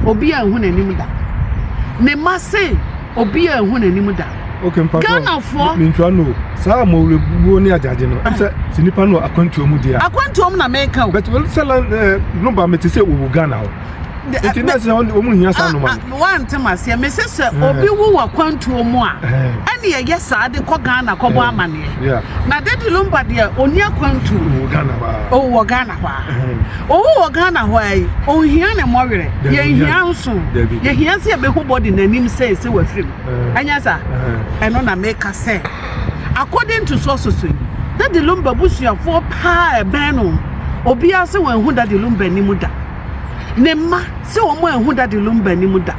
obi a hu nanim da ne ma se obi a hu nanim da okay Ghana for me ntwa no sa mo le buo ni ajaje no am say sinipa no akwantuo mu dia akwantuo na make out but well sell number me te say wo Ghana ho international omu hia sa no man one time ase me say obi wu wa kwantuo mu a ene ye yesa de ko Ghana ko bo amane na de lumba de oni akwantuo wo Ghana ba wo Ghana ho wo Ghana ho ai o hia ne mowere ye hia nso ye hia se be hu body nanim say we film anya sa eno na make say according to sources that the lumba busuafo pa e ben no obi ase wan hu that the lumba ni muda ne ma se wo mo ehu da de lumba ni muda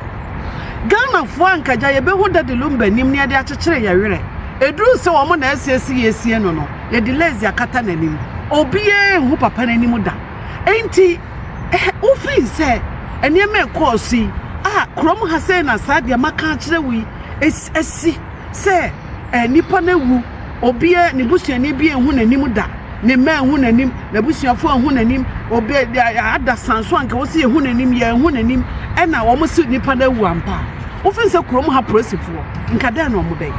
Ghana fo ankaja ye be hu da de lumba ni ne de akekere ya were eduru se wo mo na asiesie no no ye de lazy akata nanim obi ehu papa nanim muda enti o fi se ene me kosi krom ha se na sa de maka akere wi esi se nipa na wu obi ne busuani bi ehu nanim da ne ma hu nanim na busuafo hu nanim obi ada sanso anka wo se hu nanim ye hu nanim na wo mo se nipa na wu ampa wo fin se krom ha prosifo nka da na wo be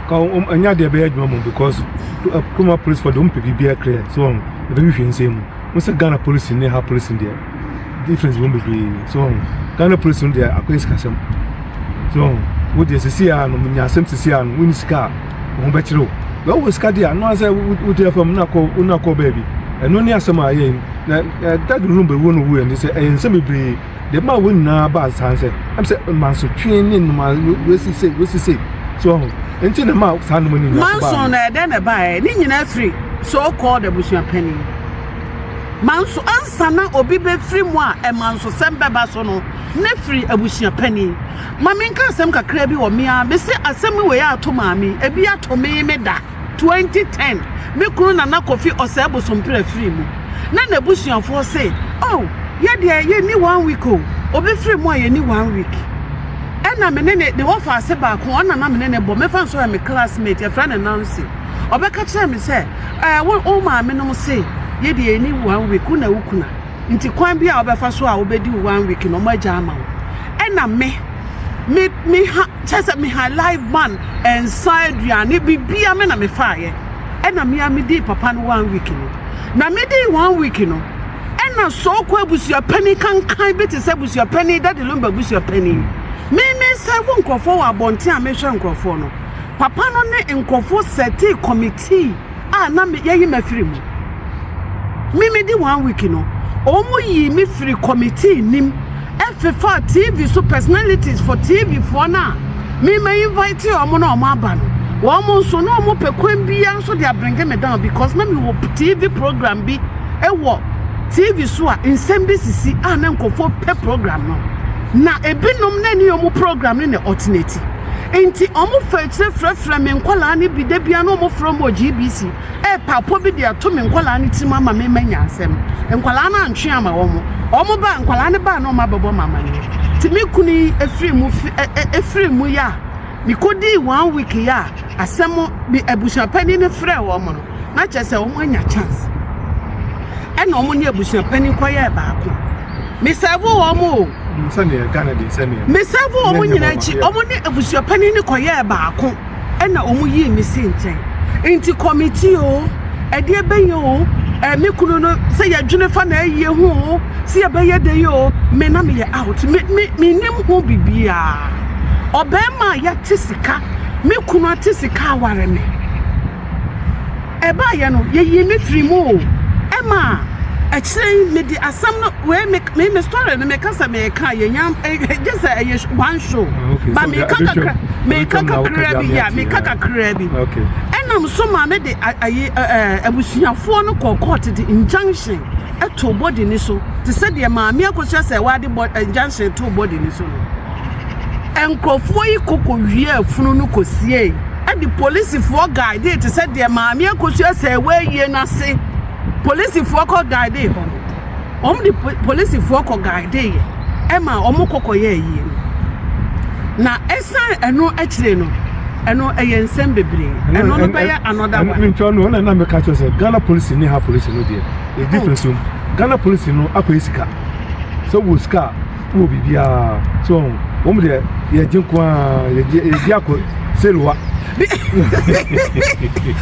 ka anya de be adwuma mo because kuma police for don't be clear so the be hwen say mo se Ghana police ne ha police there difference won't be so Ghana police there akwes kasem so wo de se sia no nya asem se sia no woni sika wo be kire we always carry no say we dey from una call baby and no near some aye na that room be won wu and say en say be the man won na ba san say am say man so twin no we say so enti na ma san no ni man so na de na ba ni nyina free so called the busuan penny man so ansa na obi be free mu a e man so sem be ba so no ne free abusuan penny mami nka asem kakra bi wo me a be se asem we ya to mami e bi ato me da 2010 me kunu na kofi ose abosompre free mu na na abusuan fo say oh ye de ni 1 week o obi free mu a ye ni 1 week na me ne de wo fa ase ba ko ona na me ne bo me fa so ya me classmate ya friend Nancy obeka kire me say wo ma me no say ye de ni 1 week na wukuna nti kwan bia obefa so a obedi 1 week no maja ama na me ha chese me ha live man inside ya ni bibia me na me fa ye na me di papa no 1 week no na me di 1 week no na so kwa busia penny kan beti se busia penny that the lumba busia penny me say won krofo wa bonte a me hwe nkrofo no papa no ne nkrofo seti committee na me ye mafiri mu me di 1 week no omo yi me free committee nim FFA TV so personalities for TV for na me invite you omo na omo aba no wo so na omo pekwan bia so they bring me down because na me wo TV program bi wo TV so a insem sisi na nkofo pe program no na ebinom na ni omo program ne alternate enti omo fa frefre me nkwala ne bi da bia na omo from GBC papo bi dia to me nkwala ne tima ma me manya asem nkwala na antwe ama omo ba nkwala ne ba na omo abebo mama ne ti me kuni efiri mu ya mi kodi 1 week ya asem bi abusuan pani ne frɛ omo no na kyese omo anya chance na omo ne abusuan pani koye ba ko me serve omo Sane Ghana de sane me serve omo nyina chi omo ne abusuan pani ne koye ba ko na omo yi mi se nchen enti committee o ede ebenye o me kunu no se ya dwene fa na aye hu se ya beye de yo me na me ye out me nim ho bibia obema ya tisika me kunu atisika aware me eba ye no ye yi me free mu ema actually me di asam no we me story no me kasa me ka ye nyam just one show but me kaka krabi ya me kaka krabi okay enam so ma me de abusuafo no court the injunction to body ni so to say the ma me akosia say wa de injunction to body ni so enkofo yi kokowie afunu no kosie e the police for guide to say the ma me akosia say wa yie na se police for ko guide ho the police for ko guide e ma omo kokoye yie na esa eno akire no eno eyensem bebre eno no be another one me tell no na me catch say Ghana police ni ha police no there the difference Ghana police no akwesika so we ska wo bibia so wo me de ye jinkwa ye akọ selwa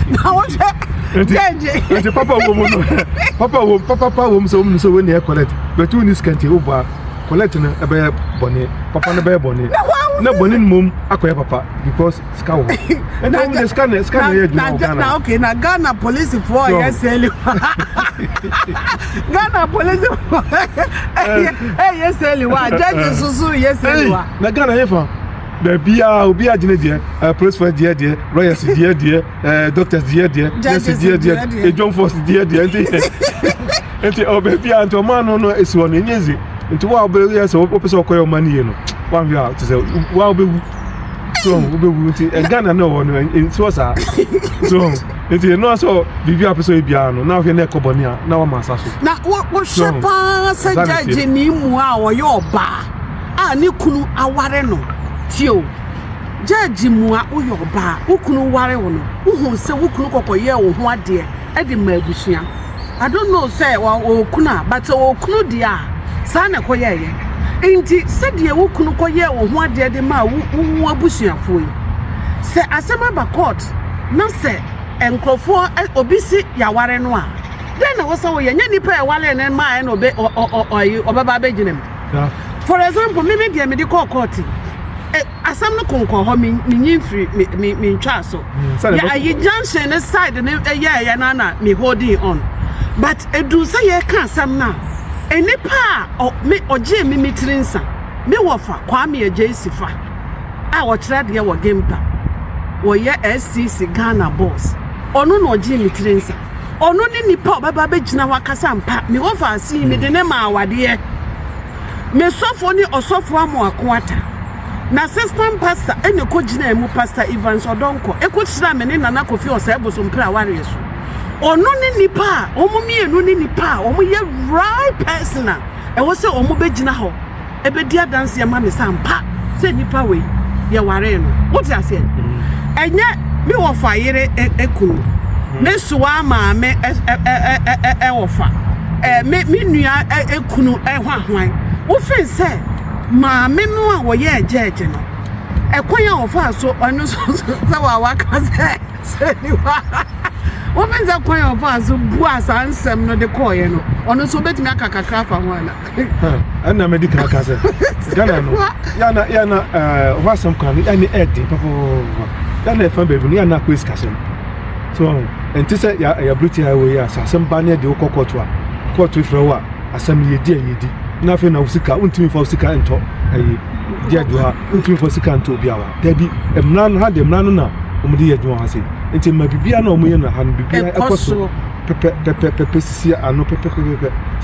na wo jeje nti papa wo mo no papa wo so we na collect but you nis kanti wo ba collect na ebe bone papa na be bone na bone mum akoya papa because ska wo and now the scan here na okay na Ghana police for yeseli Ghana police for yeseli wa judge susu yeseli wa na Ghana hefa the bia obi agene de police for de lawyers de doctors de nurses de John Force de enti obi anto man no esi wono nyezi enti wa obi yes obi so koyo mani no one view to say wa obi so obi nti Ghana no wono so sa so enti no so bibia person bia no na hwe na ekobonia na wa masa so na wo shepa se judge ni mu a wo yo ba a ni kunu aware no tio judge mu a wo yo ba wo kunu ware wo no wo se wo kunu kokoye wo ho ade e de ma abusua I don't know say wo kunu but wo kunu dia sa na koye ye enti se de wo kunu koye wo ho ade de ma wo abusuafo yi se asema ba court na se enkrofo obisi yaware no a den na wo se wo ye nya nipa e wale ne ma e no be obaba be ginem for example me de me de court asam no konkon ho me nyimfiri me ntwa so ya ayi junction ne side ne ya na me holding on but edu say ye ka asam na enipa me oje me mitrinsa me wofa kwa me ejesi fa a wo kira de wo gempa wo ye SCC Ghana boss onu no oje mitrinsa onu ni nipa obaba be gina wakasa mpa me wofa asi me de ne ma awade me sofo ni osofo amo akoata na assistant pastor ene ko gina emu pastor Evans Odonko eko kira me ne nana kofi o sai boso mpra ware so ono ni nipa omo mienu ni nipa omo ye right person e wo se omo be gina ho e be dia dance ma me sampa se nipa we ye ware no what you say enye me wo fa yire ekunu me suwa ma me wo fa me nua ekunu hwahwan wo fe se ma me no a wo ye jeje no ekwan a fa so onu so wa waka se ni wa wo menza kwan a fa so bu asansem no de koye no onu so betimi akakakra fa ho ana ana medical aka se Ghana no yana wasam kan any edi papa yana fa bebu yana quiz kasem so enti se ya bruti highway ya asem ba ne de kokoto a kokoto ifrewa asem yedi na fe na usika untimi fa usika ento ayi dia duha untimi fa usika ento biawa dabi emran ha de emran na omudi ye duha ase enti ma bibia na omuye na han bibia ekoso pepe sisi ano pepe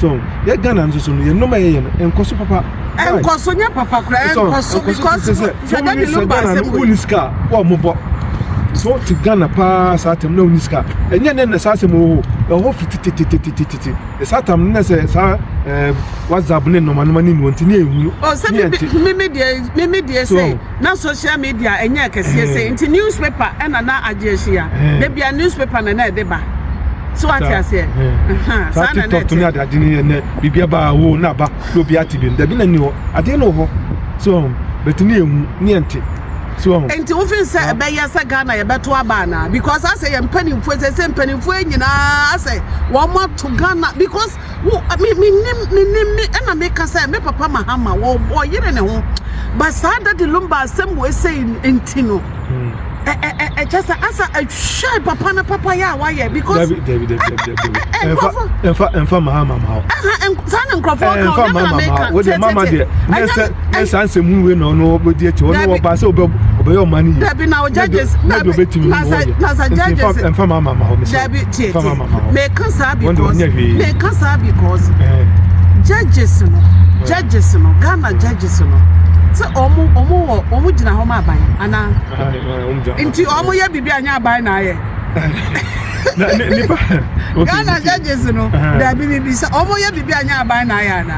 so ye Ghana nso no ye no ma ye enkoso papa enkoso nya papa kura enkoso because dabi lumba asem uniska wa mobo so ti Ghana pa satem na uniska enye ne na sasem ho fititititititi satam ne se sa WhatsApp ne no manoma ni wonti ne ehunu o se me dia say na social media enye kese say nti newspaper na agyesia de bia newspaper na edeba so what you say sa TikTok to ni adade ne bibia ba wo na ba do bia tibi ndabi na ni ho ade no ho so betini ehunu ni ente so enti wo fin say be yesa Ghana ye beto abana because I say mpanimfo say mpanimfo nyina say wo ma to Ghana because me na me ka say me papa mahama wo yire ne ho but sada de lumba asem we say enti no just asa shy papa na papa ya why because David enfa mahama ma ho sana nkrofo ka na me ka wo de mama de nesa ansem hu we no obodi echi ono wo ba say obeyo mani David now judges na betimi na judges enfa mama ma ho me David me can say because judges no Ghana judges no so omo gina ho ma aban ana nti omo ye bibia anya aban na aye nipa Ghana judges no da bibi so omo ye bibia anya aban na aye ana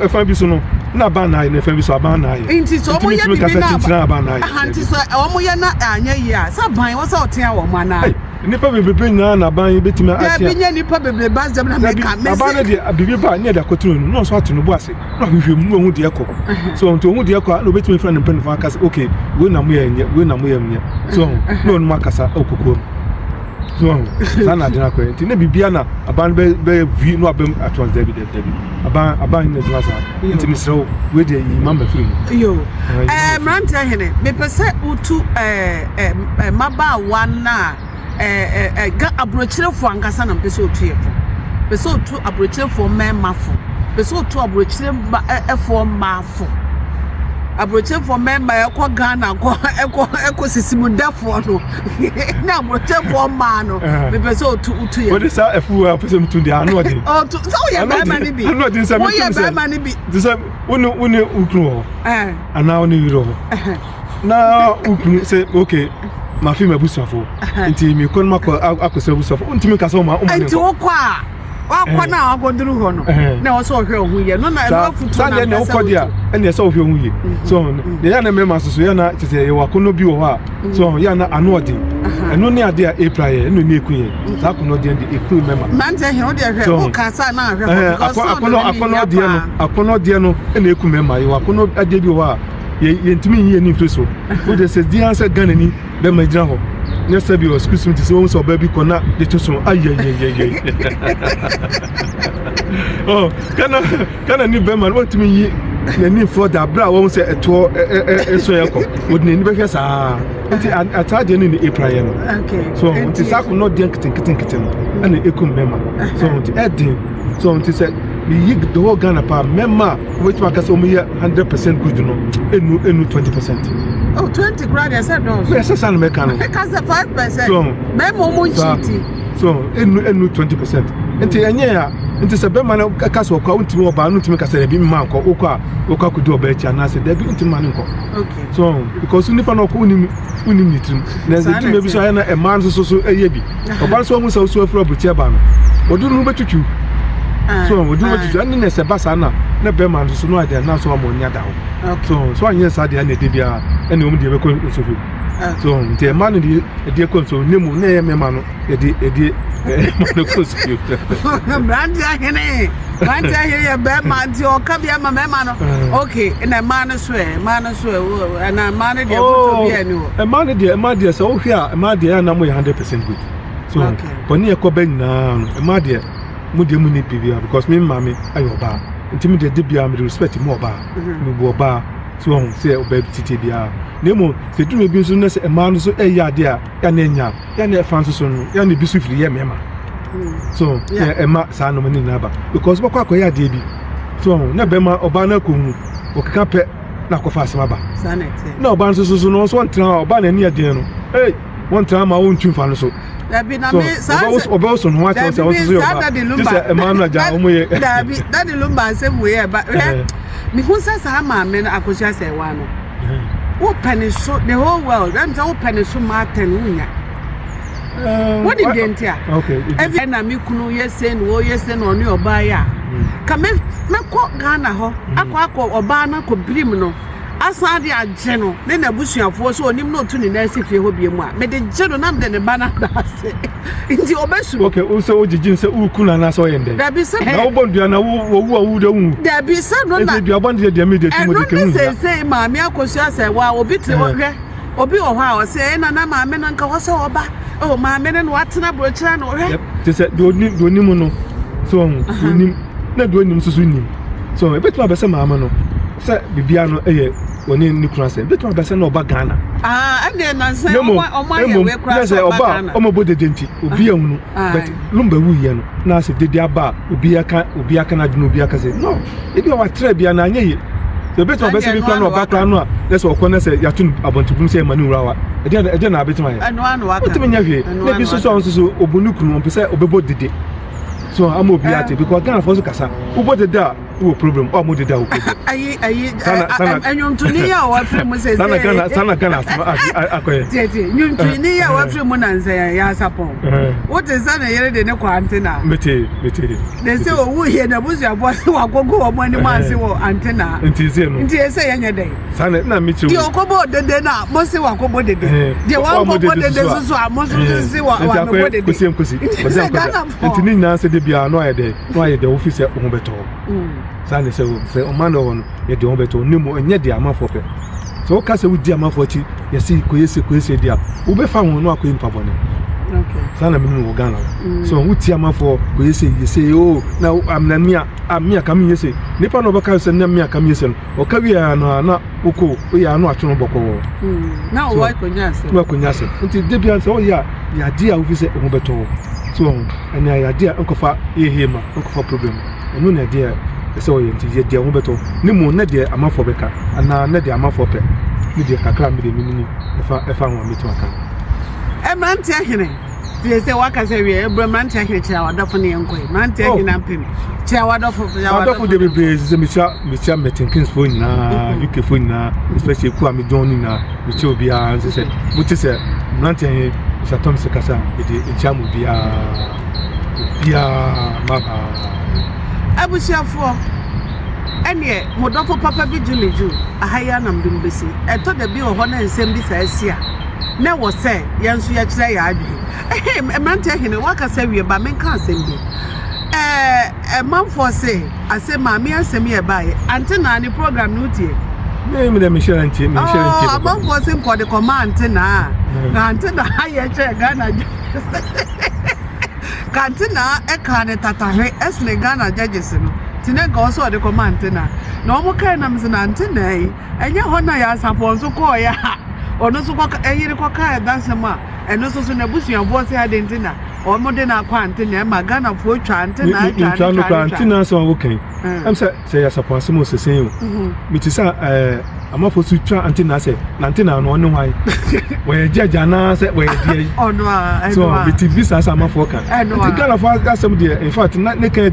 efa bi so no na ban na aye na efa bi so aban na aye nti so omo ye bibia na aban na aye nti so omo ye na anya yi a sa ban wo sa otea wo ma na nipa bebe na ban betimi asia ya binya nipa bebe bas dem na make am aban de bibi ba ne da kotunu no so atu no bo ase na hwehwe mu hu de ekọ so nto hu de ekọ na obetimi fra ne pen fa kasa okay we na mo ya nye we na mo ya mnya so no no makasa okoko so sana de na ko nti ne bibia na aban be vi no abem atwas David aban ne dwasa nti misro we de yi mama firi yo Mmerante Hene me pese utu maba wana ga abrochirefo ankasa na pese otuefo pese otu abrochirefo memafo pese otu abrochirefo mafo abrochirefo memma ekọ Ghana ekọ sisimudafo no na abrochirefo ma no me pese otu ye what is that efu pese mutu de anu odi otu so ye ba mani bi anu odi se mutu se mani bi se unu ukru ana unu yiro na ukru se okay ma fi mabusafo nti mi kon mako akosa busafo ntimi kasa o ma nti wokwa wakwa na agoduru ho no na wo so hwe ohun ye no na no futu na na wokọ dia ene so hwe ohun ye so de ya na mema so ya na tese ye wakono bi wo ha so ya na anu odi enu ne ade a April ye enu ne eku ye sa kono de eku mema Mmerante Hene wo de hwe wo kasa na hwe akono de no ene eku mema ye wakono ade bi wo ha ye ntimi ye ni feso wo de se di answer Ghana ni be ma jira ho ne sabi o excuse me so won so baby kona de to so ayeyeyeye oh kana ni be man what me yi na ni for da bra won say eto eso yeko wo de ni be hwe sa nti atade ni April ye no okay so nti sako no de kitten ana ekum mema so nti edin so nti say we the whole Ghana pa mema which makasa o me 100% good no enu 20%. Oh, 20 grand, I said no. Yes, I make an. Because 5%. So, Memo cheating. So, enu 20%. Enti enya, enti se be man kasa okwa untimi oba no ntimi kasa bi man ko okwa kudu oba echa na se debi untimi man nko. Okay. So, because unifa no ko unim nitrim. Na ntimi bi so ya na e man so eye bi. Oba so hu so afro buti aba no. Odu no betutu. So, odu betutu ani na se basa na be man so no ade na so amonya da ho. So anya sa de na de bia ene omu de be ko nsofi so nti man de ko so nemu na ye mema no de man ko so Mmerante Hene ye be man ti o ka bia mema no okay na man so na man de ko bia ni o man de so hwe a man de na mo 100% good so boni e ko ba nyina no man de mu de mu ni bibia because me mama ayo ba ntimi de bia me respect mo ba me bo ba so on say oba titi bia nemo se dum bi so na se man so ya de a ya na nya ya na fan so no ya na bi so firi ye mema so ya ema sa no mani na ba because bako akoya de bi so na be ma oba na ko hu o kaka pe na ko fa asema ba na oba so no so ntra oba na ni ade no eh won tra ma won tun fa no so Dabi na me sa oba so no wa so so yo ba this Emmanuel ja omo ye Dabi that lumba say we e ba me hu say sa ma me na akosia say wa no wo penny so the whole world am say wo penny so ma 10 unya what did dentia okay every na me kunu yesen wo yesen oni oba ya ka me ko Ghana ho akọ oba na ko brim no asa de agye no ne na busuafo so onim no to ni na asifie ho biemu a me de gye no na me de ne ba na ase nti obesu okay o se o jijin se ukuna na so yende da bi se na wo bondua na wo de wu da bi se no na dua bondua de me de timo de kemu se ma me akosu ase wa obi te ohwe obi o ho a o se na ma me na nka ho se oba o ma me ne no atena brochira no ohwe te se do onim no so onim na do onim so nim so ebetu abese ma no se bibia no eye oni ni kura se betu abese na oba Ghana ande na se o ma ye we kura se oba Ghana o mo bode denti obi ehunu but lumba wu ye no na se dedi aba obi aka na dunu obi aka se no ebi wa tre bia na anye ye se betu abese bi kura na oba kura no a na se okọ na se yatun abontubum se manu urawa e na abetu ma ye anu aka otimi nya hwe na bi so obunu kunu on pese obebo dede so am obi ate because Ghana for so kasa obo dede a wo problem o mo de da wo problem nyuntuni ya wa free mu se sana kana akoye tete nyuntuni ya wa free mu na nsa ya sapon what is sana yere de ne kwa antena mete de se o wu he na busu abo se wa gogo o mo ni ma se wo antena nti ese yenye de sana na mi di okobo dede na mo se wa kobo dede di wa kobo dede so a mo so se wa kobo dede kusi nti ni na se de bia no ayede office o ho beto sana se o man no ye de ho beto ni mo enye de amafo pe so ka se wo di amafo chi ye se koyese dia wo be fa ho no akoyi mpabone okay sana mi no Ghana so wo ti amafo koyese yese o na amia kam yese nipa no baka se na amia kam yese o ka wi na oko o ya no atwono boko na o wa konyase nti de bia se o ya dia office o ho beto so anya ya dia nkofa yehema nkofa problem enu na dia se o yenti ye dia ho beto ni mu na dia amafo beka ana na dia amafo pe ni dia kakra mi de mini efa ho meto aka MMRANTE hene tie se waka se wi MMRANTE hene kira wadafo ne yenkoi MMRANTE hene ampem kira wadafo de bebe ze micha Milton Keynes phone na UK phone na especially ku am join na micha obi a se muti se MMRANTE hene sa Thompson kasa de jamu bia mama abusiafo ene modofo papa bi Julie Juu ahaya nam dum besi eto da bi ho na nsem bi sa asia na wo se yenso ya kire ya adwe MMRANTE hene waka se wie ba menka asem bi manfo se asem ma me asem ye bae antena ni program no tie me dem share anti manfo se ko de command na antena haye che Ghana kantina ekane tatare esne Ghana judges no tine go so de command na omo kai na mzina antena yi enye hona ya support so ko ya ono so ko eyire ko kai dansema eno so na busuan voice identina omo de na kwa antena ma Ghana fo twa antena antena so wo kan am say ya support so mo sesen yo mi ti sa amafo su twa antena se na antena no ono hwan we jaja na se we die ono so bi ti visa sa amafo kan ti Ghana for asem de in fact na ne kan